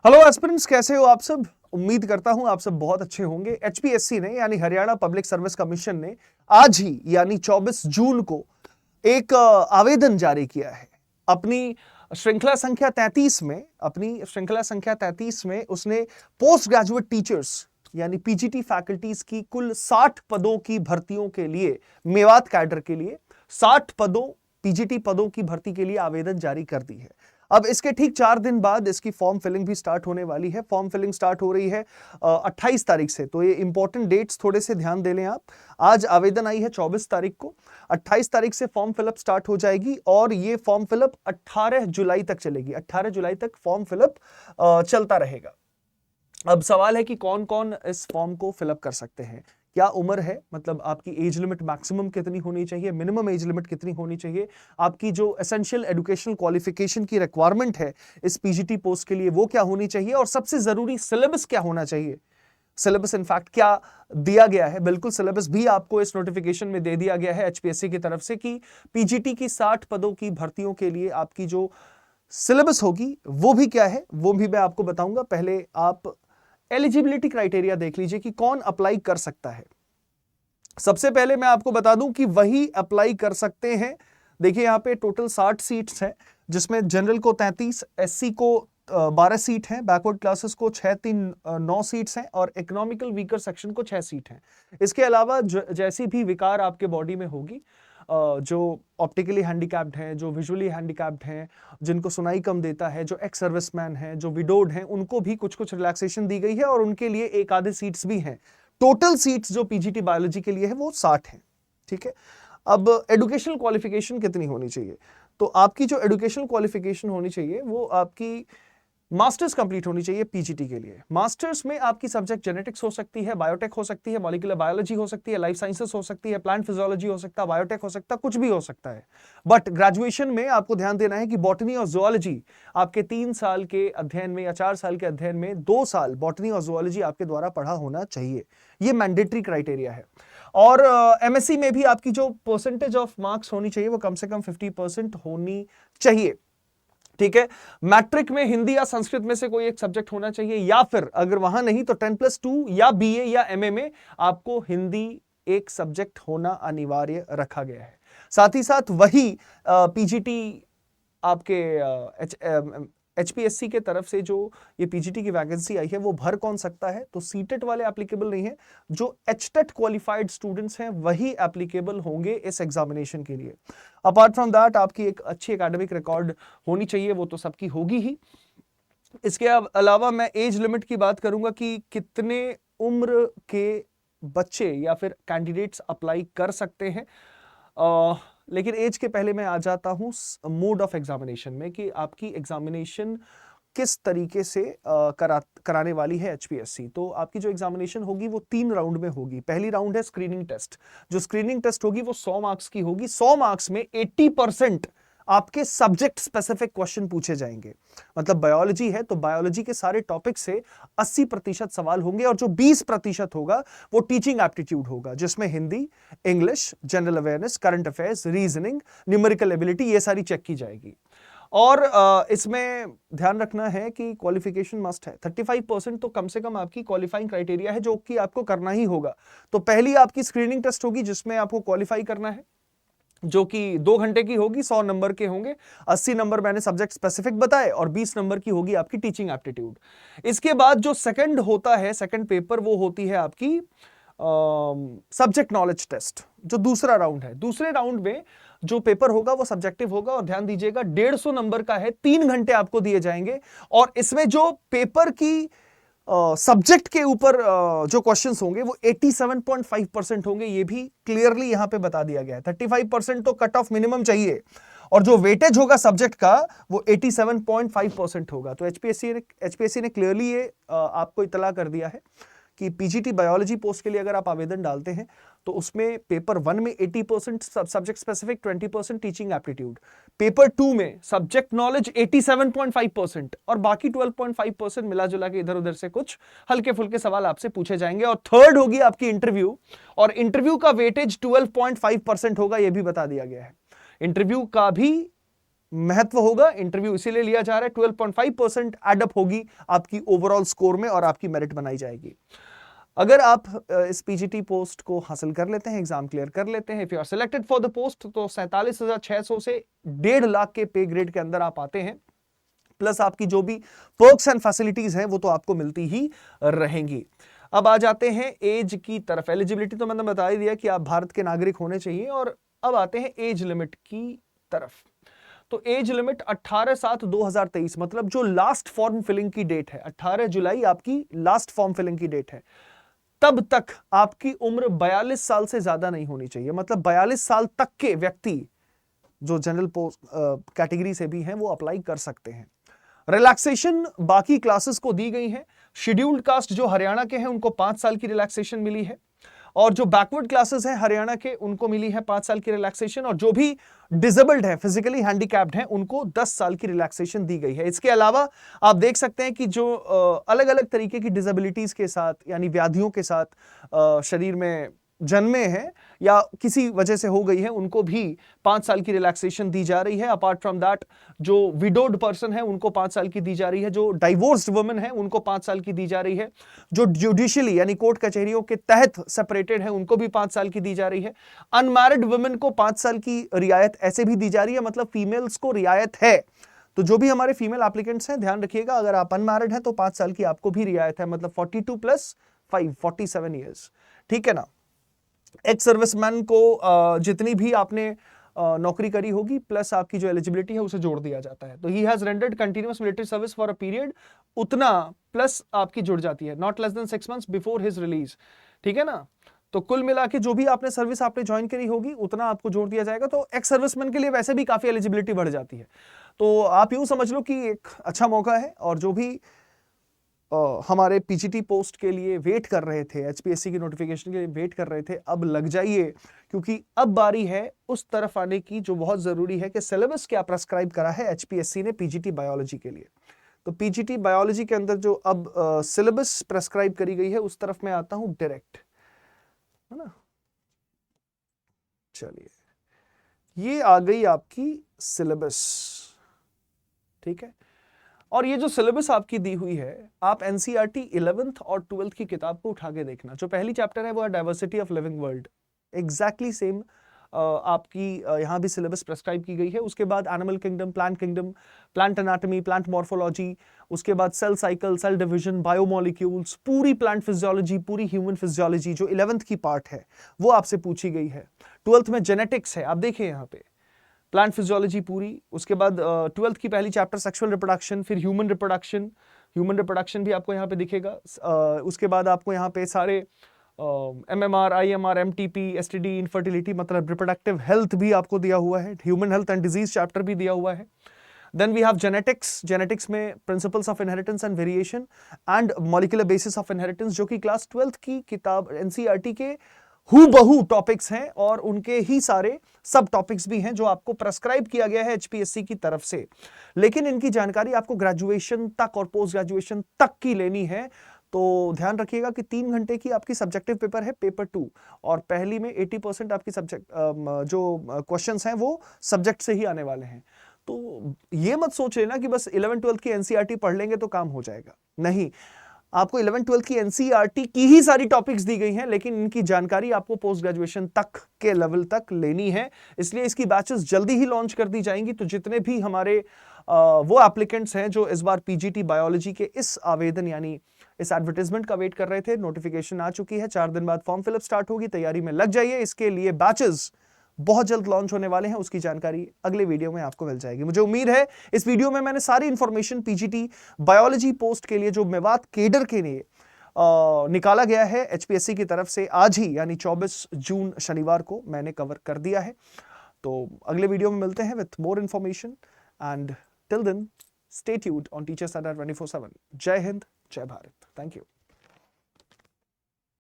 Hello aspirants, कैसे हो आप सब। उम्मीद करता हूं आप सब बहुत अच्छे होंगे। एचपीएससी ने यानी हरियाणा पब्लिक सर्विस कमीशन ने आज ही यानी 24 जून को एक आवेदन जारी किया है। अपनी श्रृंखला संख्या 33 में उसने पोस्ट ग्रेजुएट टीचर्स यानी पीजीटी फैकल्टीज की कुल 60 पदों की भर्तियों के लिए, मेवात कैडर के लिए 60 पदों पीजीटी पदों की भर्ती के लिए आवेदन जारी कर दी है। अब इसके ठीक 4 दिन बाद इसकी फॉर्म फिलिंग भी स्टार्ट होने वाली है। फॉर्म फिलिंग स्टार्ट हो रही है 28 तारीख से। तो ये इंपॉर्टेंट डेट्स थोड़े से ध्यान दे लें आप। आज आवेदन आई है 24 तारीख को, 28 तारीख से फॉर्म फिलअप स्टार्ट हो जाएगी और ये फॉर्म फिलअप 18 जुलाई तक चलेगी। 18 जुलाई तक फॉर्म फिलअप चलता रहेगा। अब सवाल है कि कौन कौन इस फॉर्म को फिलअप कर सकते हैं, क्या उम्र है, मतलब आपकी एज लिमिट मैक्सिमम कितनी होनी चाहिए, मिनिमम एज लिमिट कितनी होनी चाहिए, आपकी जो एसेंशियल एजुकेशनल क्वालिफिकेशन की रिक्वायरमेंट है इस पीजीटी पोस्ट के लिए वो क्या होनी चाहिए, और सबसे जरूरी सिलेबस क्या होना चाहिए। सिलेबस इनफैक्ट क्या दिया गया है, बिल्कुल सिलेबस भी आपको इस नोटिफिकेशन में दे दिया गया है एचपीएससी की तरफ से कि पीजीटी की 60 पदों की भर्तियों के लिए आपकी जो सिलेबस होगी वो भी क्या है, वो भी मैं आपको बताऊंगा। पहले आप एलिजिबिलिटी क्राइटेरिया देख लीजिए कि कौन अप्लाई कर सकता है। सबसे पहले मैं आपको बता दूं कि वही अप्लाई कर सकते हैं। देखिए यहां पे टोटल 60 सीट्स हैं, जिसमें जनरल को 33, एससी को 12 सीट हैं, बैकवर्ड क्लासेस को 6, 3, 9 सीट्स हैं और इकोनॉमिकल वीकर सेक्शन को 6 सीट हैं। इसके अलावा जैसी भी विकार आपके बॉडी में होगी, जो ऑप्टिकली हैंडीकैप्ड हैं, जो विजुअली हैंडीकैप्ड हैं, जिनको सुनाई कम देता है, जो एक्स सर्विसमैन हैं, जो विडोड हैं, उनको भी कुछ कुछ रिलैक्सेशन दी गई है और उनके लिए एक आधे सीट्स भी हैं। टोटल सीट्स जो पीजीटी बायोलॉजी के लिए है वो 60 हैं। ठीक है। अब एजुकेशनल क्वालिफिकेशन कितनी होनी चाहिए, तो आपकी जो एजुकेशनल क्वालिफिकेशन होनी चाहिए वो आपकी मास्टर्स कंप्लीट होनी चाहिए पीजीटी के लिए। मास्टर्स में आपकी सब्जेक्ट जेनेटिक्स हो सकती है, बायोटेक हो सकती है, मॉलिक्यूलर बायोलॉजी हो सकती है, लाइफ साइंसेस हो सकती है, प्लांट फिजियोलॉजी हो सकता है, बायोटेक हो सकता है, कुछ भी हो सकता है। बट ग्रेजुएशन में आपको ध्यान देना है कि बॉटनी और जुअलॉजी आपके 3 साल के अध्ययन में या 4 साल के अध्ययन में 2 साल बॉटनी और जुअलॉजी आपके द्वारा पढ़ा होना चाहिए। ये मैंडेटरी क्राइटेरिया है। और एमएससी में भी आपकी जो परसेंटेज ऑफ मार्क्स होनी चाहिए वो कम से कम 50% होनी चाहिए। ठीक है। मैट्रिक में हिंदी या संस्कृत में से कोई एक सब्जेक्ट होना चाहिए, या फिर अगर वहां नहीं तो 10+2 या बीए या एमए में आपको हिंदी एक सब्जेक्ट होना अनिवार्य रखा गया है। साथ ही साथ वही पीजीटी आपके एचपीएससी के तरफ से जो ये पीजीटी की वैकेंसी आई है वो भर कौन सकता है, तो सीटेट वाले एप्लीकेबल नहीं है, जो एचटेट क्वालिफाइड स्टूडेंट्स हैं वही एप्लीकेबल होंगे इस एग्जामिनेशन के लिए। अपार्ट फ्रॉम दैट आपकी एक अच्छी एकेडमिक रिकॉर्ड होनी चाहिए, वो तो सबकी होगी ही। इसके अलावा मैं एज लिमिट की बात करूंगा कि कितने उम्र के बच्चे या फिर कैंडिडेट्स अप्लाई कर सकते हैं। लेकिन एज के पहले मैं आ जाता हूं मोड ऑफ एग्जामिनेशन में कि आपकी एग्जामिनेशन किस तरीके से कराने वाली है एचपीएससी। तो आपकी जो एग्जामिनेशन होगी वो 3 राउंड में होगी। पहली राउंड है स्क्रीनिंग टेस्ट। जो स्क्रीनिंग टेस्ट होगी वो 100 मार्क्स की होगी। 100 मार्क्स में 80% आपके सब्जेक्ट स्पेसिफिक क्वेश्चन पूछे जाएंगे। मतलब बायोलॉजी है तो बायोलॉजी के सारे टॉपिक से 80% सवाल होंगे और जो 20% होगा वो टीचिंग एप्टीट्यूड होगा, जिसमें Hindi, English, general awareness, current affairs, reasoning, numerical ability ये सारी चेक की जाएगी। और इसमें ध्यान रखना है कि क्वालिफिकेशन मस्ट है। 35% तो कम से कम आपकी क्वालिफाइंग क्राइटेरिया है जो कि आपको करना ही होगा। तो पहली आपकी स्क्रीनिंग टेस्ट होगी जिसमें आपको क्वालिफाई करना है, जो कि 2 घंटे की होगी, 100 नंबर के होंगे। 80 नंबर मैंने सब्जेक्ट स्पेसिफिक बताए और 20 नंबर की होगी आपकी टीचिंग एप्टीट्यूड। इसके बाद जो सेकंड होता है, सेकंड पेपर, वो होती है आपकी सब्जेक्ट नॉलेज टेस्ट, जो दूसरा राउंड है। दूसरे राउंड में जो पेपर होगा वो सब्जेक्टिव होगा और ध्यान दीजिएगा 150 नंबर का है। 3 घंटे आपको दिए जाएंगे और इसमें जो पेपर की सब्जेक्ट के ऊपर जो क्वेश्चंस होंगे वो 87.5% होंगे। ये भी क्लियरली यहां पे बता दिया गया है। 35% तो कट ऑफ मिनिमम चाहिए और जो वेटेज होगा सब्जेक्ट का वो 87.5% होगा। तो एचपीएससी ने क्लियरली ये आपको इतला कर दिया है कि पीजीटी बायोलॉजी पोस्ट के लिए अगर आप आवेदन डालते हैं तो उसमें पेपर 1 में 80% subject specific, 20% teaching aptitude. Paper 2 में सब्जेक्ट नॉलेज 87.5% और बाकी 12.5% मिला जुला के इधर उधर से कुछ हल्के फुल्के सवाल आपसे पूछे जाएंगे। और थर्ड होगी आपकी इंटरव्यू, और इंटरव्यू का वेटेज 12.5% होगा, यह भी बता दिया गया है। इंटरव्यू का भी महत्व होगा, इंटरव्यू इसीलिए लिया जा रहा है। 12.5% एडअप होगी आपकी ओवरऑल स्कोर में और आपकी मेरिट बनाई जाएगी। अगर आप इस पीजीटी पोस्ट को हासिल कर लेते हैं, एग्जाम क्लियर कर लेते हैं, if you are selected for the post, तो 47,600 से 1.5 लाख के पे ग्रेड के अंदर आप आते हैं। प्लस आपकी जो भी पर्क्स एंड फैसिलिटीज हैं वो तो आपको मिलती ही रहेंगी। अब आ जाते हैं एज की तरफ। एलिजिबिलिटी तो मैंने बता ही दिया कि आप भारत के नागरिक होने चाहिए। और अब आते हैं एज लिमिट की तरफ। तो एज लिमिट 18/7/2023, मतलब जो लास्ट फॉर्म फिलिंग की डेट है, 18 जुलाई आपकी लास्ट फॉर्म फिलिंग की डेट है, तब तक आपकी उम्र 42 साल से ज्यादा नहीं होनी चाहिए। मतलब 42 साल तक के व्यक्ति जो जनरल कैटेगरी से भी हैं वो अप्लाई कर सकते हैं। रिलैक्सेशन बाकी क्लासेस को दी गई है। शेड्यूल्ड कास्ट जो हरियाणा के हैं उनको 5 साल की रिलैक्सेशन मिली है, और जो बैकवर्ड क्लासेस हैं हरियाणा के उनको मिली है 5 साल की रिलैक्सेशन, और जो भी डिसेबल्ड है, फिजिकली हैंडीकैप्ड हैं, उनको 10 साल की रिलैक्सेशन दी गई है। इसके अलावा आप देख सकते हैं कि जो अलग अलग तरीके की डिसेबिलिटीज के साथ, यानी व्याधियों के साथ शरीर में जन्मे हैं या किसी वजह से हो गई है, उनको भी 5 साल की रिलैक्सेशन दी जा रही है। अपार्ट फ्रॉम दैट, जो विडोड पर्सन है उनको 5 साल की दी जा रही है, जो डाइवोर्स्ड वुमेन है उनको 5 साल की दी जा रही है, जो जुडिशियली यानी कोर्ट कचहरियों के तहत सेपरेटेड है उनको भी 5 साल की दी जा रही है। अनमैरिड वुमेन को 5 साल की रियायत ऐसे भी दी जा रही है, मतलब फीमेल्स को रियायत है। तो जो भी हमारे फीमेल एप्लीकेंट्स हैं, ध्यान रखिएगा, अगर आप अनमैरिड हैं तो 5 साल की आपको भी रियायत है, मतलब 42 + 5 47 ईयर्स, ठीक है ना। एक्स सर्विसमैन को जितनी भी आपने नौकरी करी होगी प्लस आपकी जो एलिजिबिलिटी है उसे जोड़ दिया जाता है। तो he has rendered continuous military service for a period, उतना प्लस आपकी जुड़ जाती है, not less than 6 months before his release, ठीक है ना। तो कुल मिला के जो भी आपने सर्विस आपने ज्वाइन करी होगी उतना आपको जोड़ दिया जाएगा। तो एक्स सर्विसमैन के लिए वैसे भी काफी एलिजिबिलिटी बढ़ जाती है। तो आप यूं समझ लो कि एक अच्छा मौका है, और जो भी हमारे पीजीटी पोस्ट के लिए वेट कर रहे थे, एचपीएससी की नोटिफिकेशन के लिए वेट कर रहे थे, अब लग जाइए, क्योंकि अब बारी है उस तरफ आने की जो बहुत जरूरी है कि सिलेबस क्या प्रेस्क्राइब करा है एचपीएससी ने पीजीटी बायोलॉजी के लिए। तो पीजीटी बायोलॉजी के अंदर जो अब सिलेबस प्रेस्क्राइब करी गई है उस तरफ मैं आता हूं डायरेक्ट, है ना। चलिए, ये आ गई आपकी सिलेबस, ठीक है। और ये जो सिलेबस आपकी दी हुई है, आप एनसीईआरटी 11th और 12th की किताब को उठा के देखना। जो पहली चैप्टर है वो है diversity of living world, exactly same आपकी यहाँ भी सिलेबस प्रेस्क्राइब की गई है। उसके बाद animal kingdom, plant anatomy, plant morphology, उसके बाद cell cycle, cell division, biomolecules, पूरी प्लांट फिजियोलॉजी, पूरी ह्यूमन फिजियोलॉजी जो 11th की पार्ट है वो आपसे पूछी गई है। 12th में जेनेटिक्स है, आप देखिए यहाँ पे प्लांट फिजियोलॉजी पूरी। उसके बाद 12th की पहली चैप्टर सेक्सुअल रिप्रोडक्शन, फिर ह्यूमन रिप्रोडक्शन भी आपको यहाँ पे दिखेगा। उसके बाद आपको यहाँ पे सारे MMR, IMR, MTP, STD, infertility, मतलब रिप्रोडक्टिव हेल्थ भी आपको दिया हुआ है। Human health and disease chapter भी दिया हुआ है। देन वी हैव जेनेटिक्स में principles of inheritance and variation and molecular basis of inheritance, जो कि क्लास 12th की किताब एनसीईआरटी के हूबहू टॉपिक्स हैं, और उनके ही सारे सब टॉपिक्स भी हैं जो आपको प्रेस्क्राइब किया गया है एचपीएससी की तरफ से। लेकिन इनकी जानकारी आपको ग्रेजुएशन तक और पोस्ट ग्रेजुएशन तक की लेनी है। तो ध्यान रखिएगा कि 3 घंटे की आपकी सब्जेक्टिव पेपर है, पेपर 2, और पहली में 80% आपकी सब्जेक्ट जो क्वेश्चंस हैं वो सब्जेक्ट से ही आने वाले हैं। तो ये मत सोच लेना कि बस 11-12 की एनसीईआरटी पढ़ लेंगे तो काम हो जाएगा, नहीं। आपको 11-12 की एनसीईआरटी की ही सारी टॉपिक्स दी गई हैं, लेकिन इनकी जानकारी आपको पोस्ट ग्रेजुएशन तक के लेवल तक लेनी है। इसलिए इसकी बैचेस जल्दी ही लॉन्च कर दी जाएंगी। तो जितने भी हमारे वो एप्लीकेंट्स हैं जो इस बार पीजीटी बायोलॉजी के इस आवेदन यानी इस एडवर्टाइजमेंट का वेट कर रहे थे, नोटिफिकेशन आ चुकी है। 4 दिन बाद फॉर्म फिलअप स्टार्ट होगी, तैयारी में लग जाइए। इसके लिए बैचेस बहुत जल्द लॉन्च होने वाले हैं, उसकी जानकारी अगले वीडियो में आपको मिल जाएगी। मुझे उम्मीद है इस वीडियो में मैंने सारी इंफॉर्मेशन पीजीटी बायोलॉजी पोस्ट के लिए जो मेवात केडर के लिए निकाला गया है एचपीएससी की तरफ से, आज ही यानी 24 जून शनिवार को मैंने कवर कर दिया है। तो अगले वीडियो में मिलते हैं with more information, and till then stay tuned on Teachers Adda 24/7। जय हिंद, जय भारत, थैंक यू।